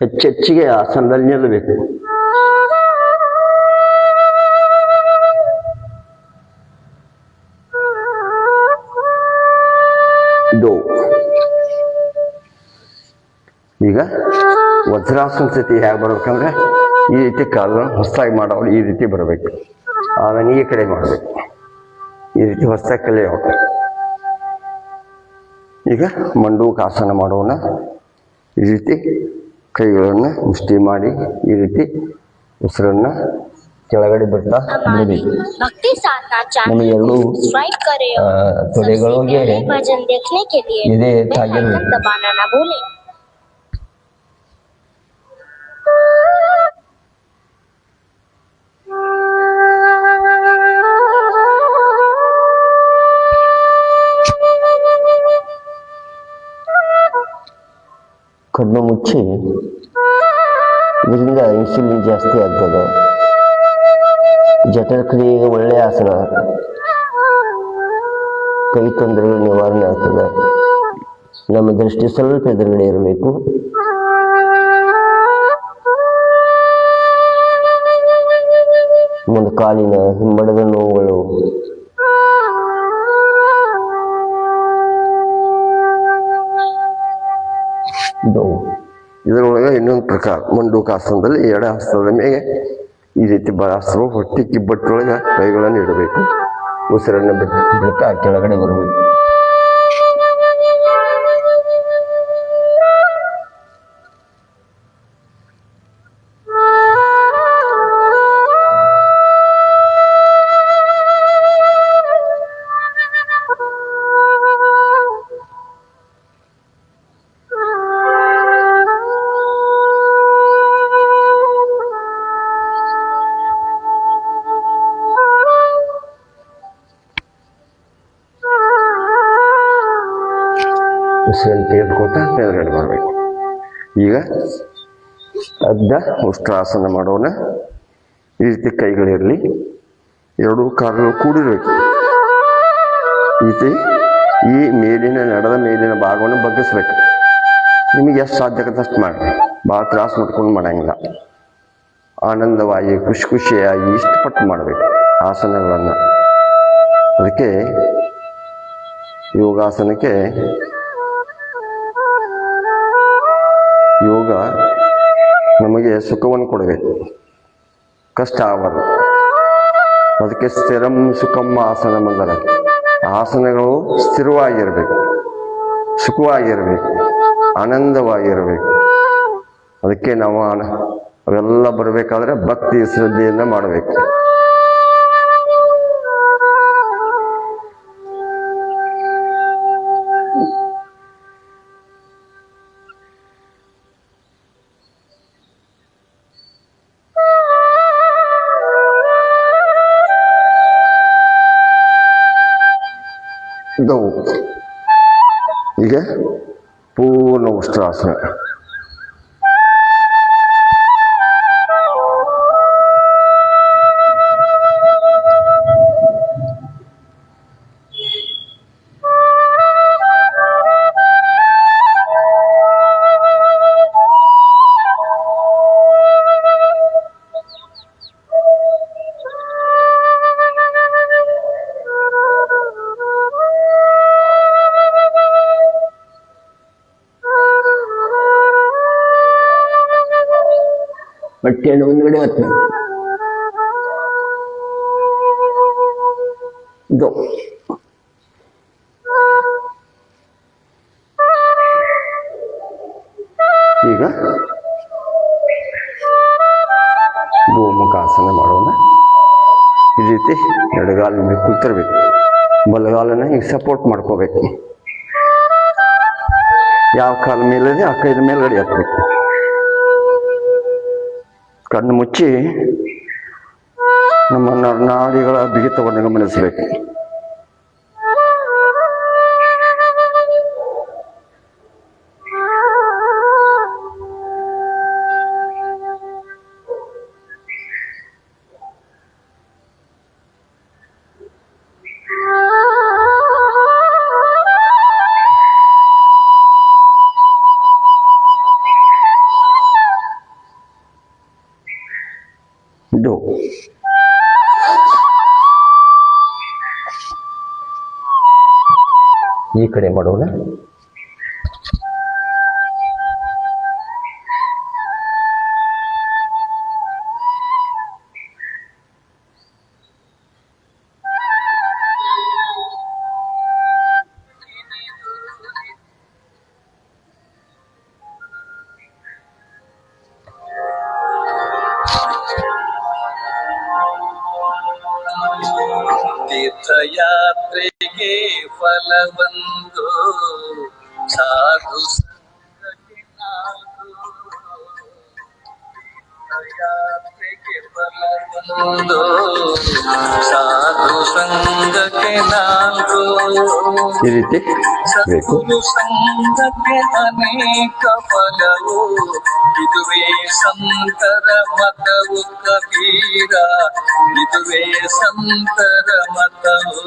ಹೆಚ್ಚೆಚ್ಚಿಗೆ ಆಸನದಲ್ಲಿ ನಿಲ್ಲಬೇಕು. ಈಗ ವಜ್ರಾಸನ ಸ್ಥಿತಿ ಹೇಗೆ ಬರ್ಬೇಕಂದ್ರೆ ಈ ರೀತಿ ಕಾಲನ್ನು ಹೊಸದಾಗಿ ಮಾಡೋರು ಈ ರೀತಿ ಬರಬೇಕು. ಆಮೇಲೆ ಈ ಕಡೆ ಮಾಡಬೇಕು, ಈ ರೀತಿ ಹೊಸದಾಗಿ ಕಲಿಯೋಣ. ಈಗ ಮಂಡೂಕಾಸನ ಮಾಡೋಣ. ಈ ರೀತಿ ಕೈಗಳನ್ನು ಮುಷ್ಟಿ ಮಾಡಿ ಈ ರೀತಿ ಉಸಿರನ್ನ ಕೆಳಗಡೆ ಬಿಡ್ತಾ ಬಿಡಿ. ನಮಗೆ ಎರಡು ತೊಡೆಗಳಿಗೆ ಇದೇ ತಾಗಿರ್ಬೇಕು. ಕಣ್ಣು ಮುಚ್ಚಿ, ಇದರಿಂದ ಇನ್ಸುಲಿನ್ ಜಾಸ್ತಿ ಆಗ್ತದೆ. ಜಠರ ಕ್ರಿಯೆಗೆ ಒಳ್ಳೆಯ ಆಸನ, ಕೈ ತೊಂದರೆಗಳು ನಿವಾರಣೆ ಆಗ್ತದೆ. ನಮ್ಮ ದೃಷ್ಟಿ ಸ್ವಲ್ಪ ಎದುರುಗಡೆ ಇರಬೇಕು. ಒಂದು ಕಾಲಿನ ಹಿಂಬಡದ ನೋವುಗಳು, ಇದರೊಳಗೆ ಇನ್ನೊಂದು ಪ್ರಕಾರ ಮಂಡೂಕಾಸನದಲ್ಲಿ ಎಡ ಹಸ್ತದ ಮೇಲೆ ಈ ರೀತಿ ಬಲಾಸ್ತ್ರ ಹೊಟ್ಟೆ ಕಿಬ್ಬಟ್ಟೊಳಗೆ ಕೈಗಳನ್ನು ಇಡಬೇಕು. ಉಸಿರನ್ನು ಬಿಡ್ತಾ ಕೆಳಗಡೆ ಬರಬೇಕು. ಉಸಿರನ್ನು ತೆಗೆದುಕೊಳ್ತಾ ಕೆಳಗಡೆ ಬರಬೇಕು. ಈಗ ಅರ್ಧ ಉಷ್ಟ್ರಾಸನ ಮಾಡೋಣ. ಈ ರೀತಿ ಕೈಗಳಿರಲಿ, ಎರಡೂ ಕಾಲುಗಳು ಕೂಡಿರಬೇಕು. ಈ ರೀತಿ ಈ ನಡೆದ ಮೇಲಿನ ಭಾಗವನ್ನು ಬಗ್ಗಿಸ್ಬೇಕು. ನಿಮಗೆ ಎಷ್ಟು ಸಾಧ್ಯಕತ್ತೆ ಅಷ್ಟು ಮಾಡಿ, ಭಾಳ ತ್ರಾಸು ಮಾಡ್ಕೊಂಡು ಮಾಡಂಗಿಲ್ಲ. ಆನಂದವಾಗಿ ಖುಷಿಯಾಗಿ ಇಷ್ಟಪಟ್ಟು ಮಾಡಬೇಕು ಆಸನಗಳನ್ನು. ಅದಕ್ಕೆ ಯೋಗಾಸನಕ್ಕೆ ಯೋಗ ನಮಗೆ ಸುಖವನ್ನು ಕೊಡಬೇಕು, ಕಷ್ಟ ಆಗಬಾರ್ದು. ಅದಕ್ಕೆ ಸ್ಥಿರಂ ಸುಖಂ ಆಸನ ಅಂದರೆ ಆಸನಗಳು ಸ್ಥಿರವಾಗಿರಬೇಕು, ಸುಖವಾಗಿರಬೇಕು, ಆನಂದವಾಗಿರಬೇಕು. ಅದಕ್ಕೆ ನಾವು ಅವೆಲ್ಲ ಬರಬೇಕಾದ್ರೆ ಭಕ್ತಿ ಶ್ರದ್ಧೆಯಿಂದ ಮಾಡಬೇಕು. ಈಗ ಪೂರ್ಣ ಉಷ್ಟ್ರಾಸನ. ಬಟ್ಟೆಯನ್ನು ಮುಂದ್ಗಡೆ ಹೊತ್ತು ಇದು ಈಗ ಗೋಮುಖಾಸನ ಮಾಡೋಣ. ಈ ರೀತಿ ಎಡಗಾಲಿನ ಮೇಲೆ ಕೂತಿರ್ಬೇಕು, ಬಲಗಾಲನ ಈಗ ಸಪೋರ್ಟ್ ಮಾಡ್ಕೋಬೇಕು. ಯಾವ ಕಾಲ ಮೇಲಿದೆ ಆ ಕೈದ ಮೇಲ್ಗಡೆ ಹಾಕ್ಬೇಕು. ಕಣ್ಣು ಮುಚ್ಚಿ ನಮ್ಮ ನರನಾಡಿಗಳ ಬಿಗಿತವನ್ನು ಗಮನಿಸಬೇಕು. ಇದು ಈ ಕಡೆ ಮಾಡೋಣ. ತೀರ್ಥಯಾತ್ರೆಗೆ ಫಲವೊಂದು ಸಾಧು ಸಂಘಕ್ಕೆ ತೀರ್ಥಯಾತ್ರೆಗೆ ಫಲವೊಂದು ಸಾಧು ಸಂಘಕ್ಕೆ ಈ ರೀತಿ ಬೇಕು. ಸಂಘಕ್ಕೆ ಅನೇಕ ಫಲವು ಇದುವೇ ಸಂತರ ಮತವು ಕಬೀರ, ಇದುವೇ ಸಂತರ ಮತವು.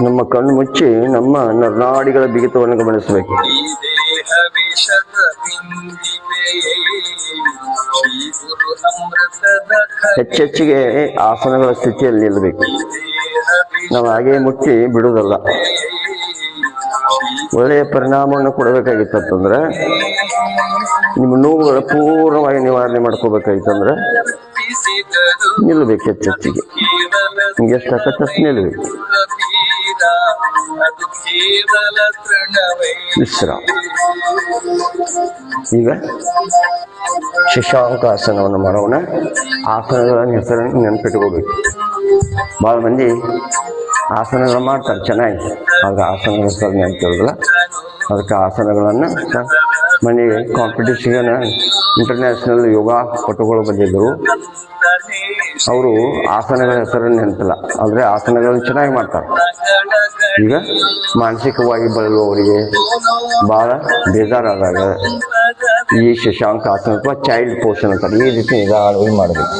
ನಮ್ಮ ಕಣ್ಣು ಮುಚ್ಚಿ ನಮ್ಮ ನರನಾಡಿಗಳ ಬಿಗಿತವನ್ನು ಗಮನಿಸಬೇಕು. ಈ ದೇಹ ವಿಷದ ಬಿಂದಿಗೆಯೇ ಶ್ರೀ ಗುರು ಅಮೃತದ ಹೆಚ್ಚೆಚ್ಚಿಗೆ ಆಸನಗಳ ಸ್ಥಿತಿಯಲ್ಲಿ ನಿಲ್ಲಬೇಕು. ನಾವು ಹಾಗೆ ಮುಚ್ಚಿ ಬಿಡುವುದಲ್ಲ. ಒಳ್ಳೆಯ ಪರಿಣಾಮವನ್ನು ಕೊಡಬೇಕಾಗಿತ್ತಂದ್ರೆ ನಿಮ್ಮ ನೋವುಗಳ ಪೂರ್ಣವಾಗಿ ನಿವಾರಣೆ ಮಾಡ್ಕೋಬೇಕಾಗಿತ್ತಂದ್ರೆ ನಿಲ್ಲಬೇಕು. ಹೆಚ್ಚೆಚ್ಚಿಗೆ ನಿಮ್ಗೆ ಎಷ್ಟು ಆಕತ್ತಷ್ಟು ನಿಲ್ಲಬೇಕು. ವಿಶ್ರಾಮ. ಈಗ ಶಶಾಂಕಾಸನವನ್ನು ಮಾಡೋಣ. ಆಸನಗಳ ಹೆಸರನ್ನು ನೆನಪಿಟ್ಕೋಬೇಕು. ಭಾಳ ಮಂದಿ ಆಸನಗಳು ಮಾಡ್ತಾರೆ ಚೆನ್ನಾಗಿ, ಆದ್ರೆ ಆಸನಗಳ ಹೆಸರು ನೆನಪಿರೋದಿಲ್ಲ. ಅದಕ್ಕೆ ಆಸನಗಳನ್ನು ಮನೆಗೆ ಕಾಂಪಿಟೇಷನ್ ಇಂಟರ್ನ್ಯಾಷನಲ್ ಯೋಗ ಪಟುಗಳು ಬಂದಿದ್ದರು. ಅವರು ಆಸನಗಳ ಹೆಸರನ್ನು ನೆನಪಿಲ್ಲ, ಆದರೆ ಆಸನಗಳನ್ನು ಚೆನ್ನಾಗಿ ಮಾಡ್ತಾರೆ. ಈಗ ಮಾನಸಿಕವಾಗಿ ಬಳಲುವವರಿಗೆ ಭಾಳ ಬೇಜಾರಾದಾಗ ಈ ಶಶಾಂಕ ಆಸನ ಅಥವಾ ಚೈಲ್ಡ್ ಪೋಷನ್ ಅಂತಾರೆ. ಈ ರೀತಿ ನಿಧಾನವಾಗಿ ಮಾಡಬೇಕು.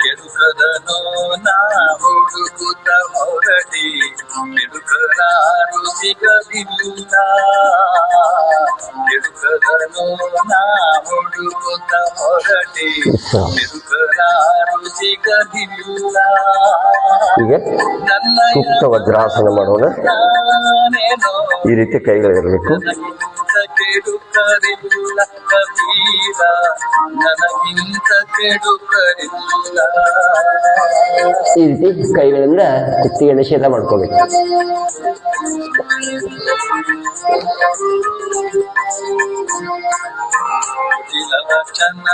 ಕೆಡುಕದನೋ ನಾ ಹುಡುಕುತ್ತ ಹೊರಟಿ, ಕೆಡುಕರಾರು ಸಿಗಲಿಲ್ಲ. ಕೆಡುಕದನೋ ನಾ ಹುಡುಕುತ್ತ ಹೊರಟಿ, ಕೆಡುಕರಾರು ಸಿಗಲಿಲ್ಲ. ಈಗ ಸೂಕ್ತ ವಜ್ರಾಸನ ಮಾಡೋಣ. ಈ ರೀತಿ ಕೈಗಳಿರಬೇಕು. ಕೆಡುಕರಿಲ್ಲ ಕಬೀರ, ನನಗಿಂತ ಕೆಡುಕರಿಲ್ಲ. ಈ ರೀತಿ ಕೈಗಳಿಂದ ಕುತ್ತಿಗೆ ನಿಷೇಧ ಮಾಡ್ಕೋಬೇಕು. ವಚನ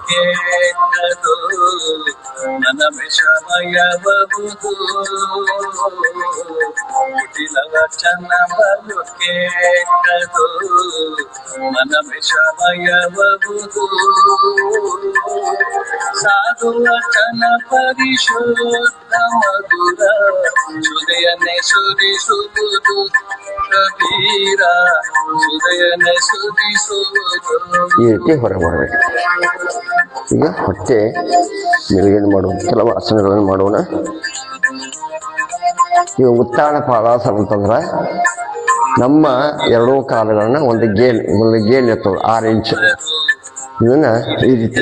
ಕೇಳದು ನನ್ನ ವಿಷಮಯಬಹುದು. ಕುಟಿಲ ವಚನ ಕೇಳದು ಮನ ವಿಷಮಯಬಹುದು. ಸಾಧು ವಚನ ಪರಿಶುದ್ಧ ಮಧುರ, ಸುದಯನೆ ಸುರಿಸುವುದು ಕಬೀರ, ಸುದಯನೆ ಸುರಿಸುವುದು. ಈ ರೀತಿ ಹೊರ ಮಾಡಬೇಕು. ಈಗ ಹೊಟ್ಟೆ ಮೆಲುಗೇನು ಮಾಡುವ ಕೆಲವು ಆಸನಗಳನ್ನು ಮಾಡೋಣ. ಈಗ ಉತ್ತಾನ ಪಾದಾಸನ ಅಂತಂದ್ರೆ ನಮ್ಮ ಎರಡೂ ಕಾಲುಗಳನ್ನ ಒಂದು ಗೇಲ್ ಎತ್ತೋದು 6 ಇಂಚ್ ಇದನ್ನ ಈ ರೀತಿ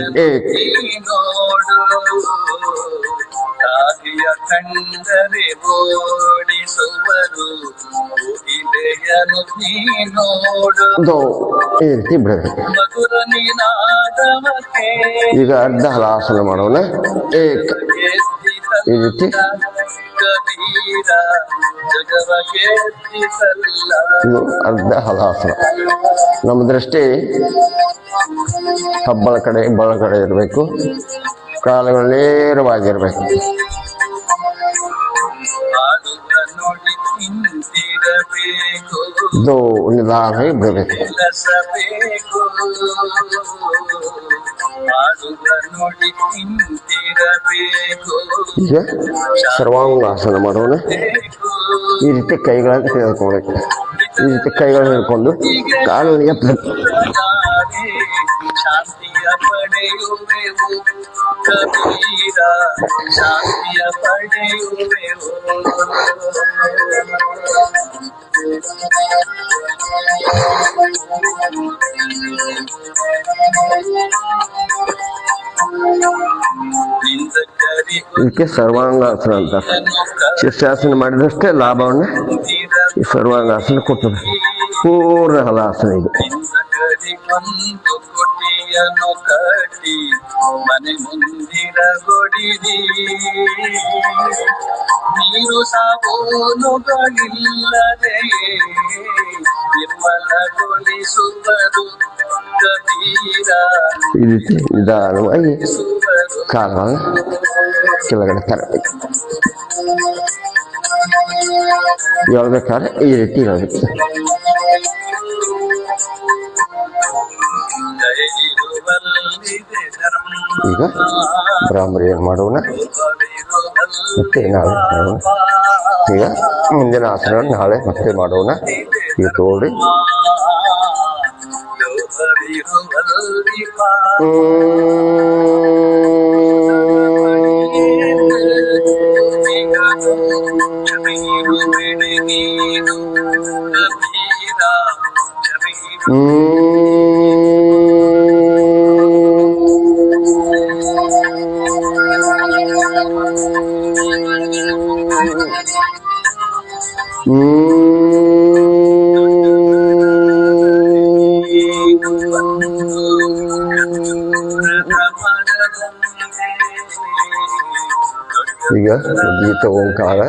ನೋಡು ಕಾಗಿಯ ಕಂಡರೆ ಓಡಿಸುವರು ಕೋಗಿಲೆಯನು ನೀ ನೋಡು ಈ ರೀತಿ ಬಿಡಬೇಕು. ಮಧುರ ನಿನಾದವಕ್ಕೆ ಈಗ ಅರ್ಧ ಹಲಾಸನ ಮಾಡೋಣ. ಏಕ ಈ ರೀತಿ ಕಬೀರ ಜಗವ ಗೆದ್ದಿಸಲ್ಲ. ಇದು ಅರ್ಧ ಹಲಾಸನ. ನಮ್ಮ ದೃಷ್ಟಿ ಹಬ್ಬಳ ಕಡೆ ಕಡೆ ಇರಬೇಕು. ಕಾಲುಗಳು ನೇರವಾಗಿರ್ಬೇಕು. ಇದು ನಿಧಾನವಾಗಿ ಬಿಡಬೇಕು. ಈಗ ಸರ್ವಾಂಗಾಸನ ಮಾಡೋಣ. ಈ ರೀತಿ ಕೈಗಳನ್ನು ಹಿಡ್ಕೊಬೇಕು. ಈ ರೀತಿ ಕೈಗಳನ್ನು ಹಿಡ್ಕೊಂಡು ಕಾಲು ಎತ್ತಬೇಕು. ಶಾಂತಿಯ ಪಡೆಯುವೆವು ಕಬೀರ, ಶಾಂತಿಯ ಪಡೆಯುವೆವು. ಇದಕ್ಕೆ ಸರ್ವಾಂಗಾಸನ ಅಂತ. ಶೀರ್ಷಾಸನ ಮಾಡಿದಷ್ಟೇ ಲಾಭವನ್ನ ಈ ಸರ್ವಾಂಗಾಸನ ಕೊಟ್ಟದೆ. ಪೂರ್ಣ ಹಲಾಸನ ಇದು. ಒಂದು ಕೊಟ್ಟಿಯನ್ನು ಕಟ್ಟಿ ಮನೆ ಮುಂದಿರ ಗೊಡಿದಿ, ನೀರು ಸಾಬೂನುಗಳಿಲ್ಲದೆ ನಿರ್ಮಲಗೊಳಿಸುವರು ಕಬೀರ. ಈ ರೀತಿ ನಿಧಾನವಾಗಿ ಕಾಲವನ್ನು ಕೆಳಗಡೆ ತರಬೇಕು. ಹೇಳ್ಬೇಕಾದ್ರೆ ಈ ರೀತಿ ಹೇಳ್ಬೇಕು. ಈಗ ಬ್ರಾಹ್ಮರಿ ಏನು ಮಾಡೋಣ. ಮತ್ತೆ ನಾಳೆ ಮಾಡೋಣ. ಈಗ ಮುಂದಿನ ಆಸನ ನಾಳೆ ಮತ್ತೆ ಮಾಡೋಣ. ಈಗ ತೋಡಿ ಈಗ ಗೀತ ಓಂಕಾರ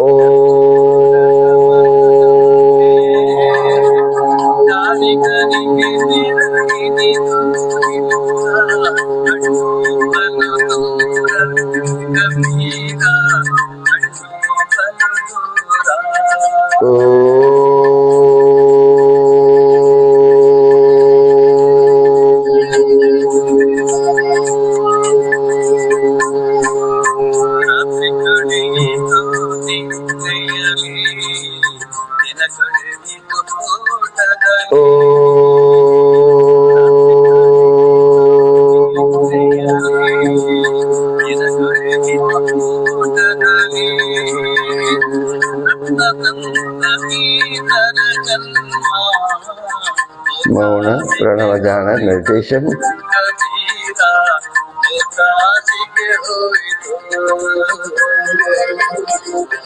ಓ ಮೌನ ಪ್ರಣವ ಧ್ಯಾನ ಮೆಡಿಟೇಷನ್.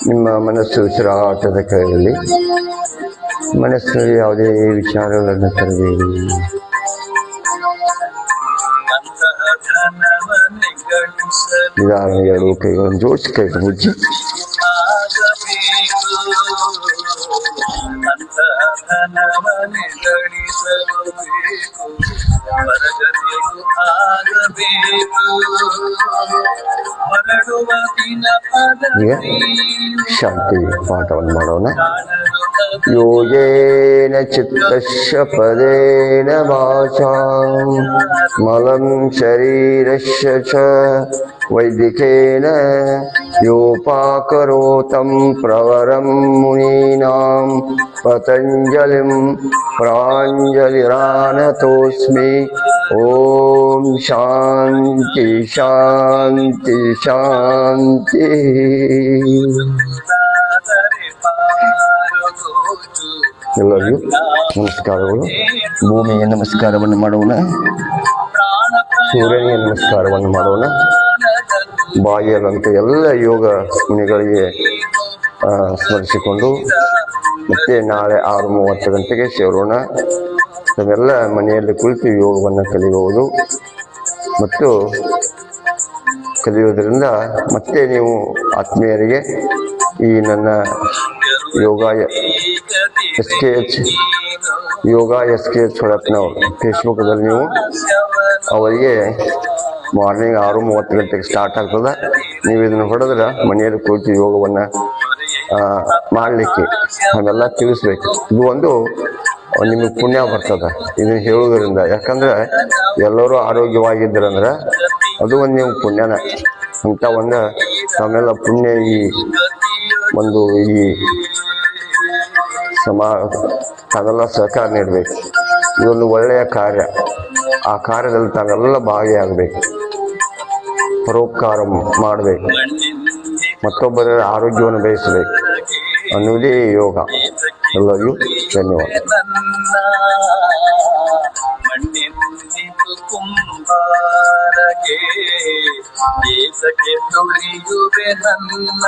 ನಿಮ್ಮ ಮನಸ್ಸು ಉಸಿರಾಟದ ಕೈಯಲ್ಲಿ. ಮನಸ್ಸಿನಲ್ಲಿ ಯಾವುದೇ ವಿಚಾರಗಳನ್ನು ತರಬೇಡಿ. ನಿಧಾನ ಎರಡು ಕೈಗಳನ್ನು ಜೋಡಿಸಿ ಕೈ ಮುಚ್ಚಿ ಈಗ ಶಾಂತಿ ಪಾಠವನ್ನು ಮಾಡೋಣ. ಯೋಗೇನ ಚಿತ್ತಸ್ಯ ಪದೇನ ವಾಚಾಂ ಮಲಂ ಶರೀರಸ್ಯ ಚ ವೈದಿಕೇನ ಯೋಪಾಕರೋತಂ ಪ್ರವರಂ ಮುನೀನಾಂ ಪತಂಜಲಿಂ ಪ್ರಾಂಜಲಿರಾನತೋಸ್ಮಿ. ಓಂ ಶಾಂತಿ ಶಾಂತಿ ಶಾಂತಿ. ಎಲ್ಲರಿಗೂ ನಮಸ್ಕಾರಗಳು. ಭೂಮಿಗೆ ನಮಸ್ಕಾರವನ್ನು ಮಾಡೋಣ, ಸೂರ್ಯನಿಗೆ ನಮಸ್ಕಾರವನ್ನು ಮಾಡೋಣ. ಬಾಯಿಯಲ್ಲಂತೂ ಎಲ್ಲ ಯೋಗ ಮುನಿಗಳಿಗೆ ಸ್ಮರಿಸಿಕೊಂಡು ಮತ್ತೆ ನಾಳೆ 6:30 ಗಂಟೆಗೆ ಸೇರೋಣ. ನಾವೆಲ್ಲ ಮನೆಯಲ್ಲಿ ಕುಳಿತು ಯೋಗವನ್ನು ಕಲಿಯುವುದು ಮತ್ತು ಕಲಿಯುವುದರಿಂದ ಮತ್ತೆ ನೀವು ಆತ್ಮೀಯರಿಗೆ ಈ ನನ್ನ ಯೋಗ SKH ಹೊಳಪ್ನವ್ರು ಫೇಸ್ಬುಕ್ದಲ್ಲಿ ನೀವು ಅವರಿಗೆ ಮಾರ್ನಿಂಗ್ 6:30 ಗಂಟೆಗೆ ಸ್ಟಾರ್ಟ್ ಆಗ್ತದೆ. ನೀವು ಇದನ್ನು ಹೊಡೆದ್ರೆ ಮನೆಯಲ್ಲಿ ಕುಳಿತು ಯೋಗವನ್ನು ಮಾಡಲಿಕ್ಕೆ ಅವೆಲ್ಲ ತಿಳಿಸ್ಬೇಕು. ಇದು ಒಂದು ನಿಮಗೆ ಪುಣ್ಯ ಬರ್ತದೆ ಇದನ್ನು ಹೇಳುವುದರಿಂದ. ಯಾಕಂದ್ರೆ ಎಲ್ಲರೂ ಆರೋಗ್ಯವಾಗಿದ್ದರಂದ್ರೆ ಅದು ಒಂದು ನೀವು ಪುಣ್ಯನ ಅಂತ ಒಂದು ನಾವೆಲ್ಲ ಪುಣ್ಯ ಈ ತಾವೆಲ್ಲ ಸಹಕಾರ ನೀಡಬೇಕು. ಇದೊಂದು ಒಳ್ಳೆಯ ಕಾರ್ಯ. ಆ ಕಾರ್ಯದಲ್ಲಿ ತಾವೆಲ್ಲ ಭಾಗಿಯಾಗಬೇಕು, ಪರೋಪಕಾರ ಮಾಡಬೇಕು, ಮತ್ತೊಬ್ಬರ ಆರೋಗ್ಯವನ್ನು ಬಯಸಬೇಕು ಅನ್ನುವುದೇ ಯೋಗ. ಎಲ್ಲರಿಗೂ ಧನ್ಯವಾದ. ಕುಂಬಾರಗೆ ತುಳಿಯುವೆ ನನ್ನ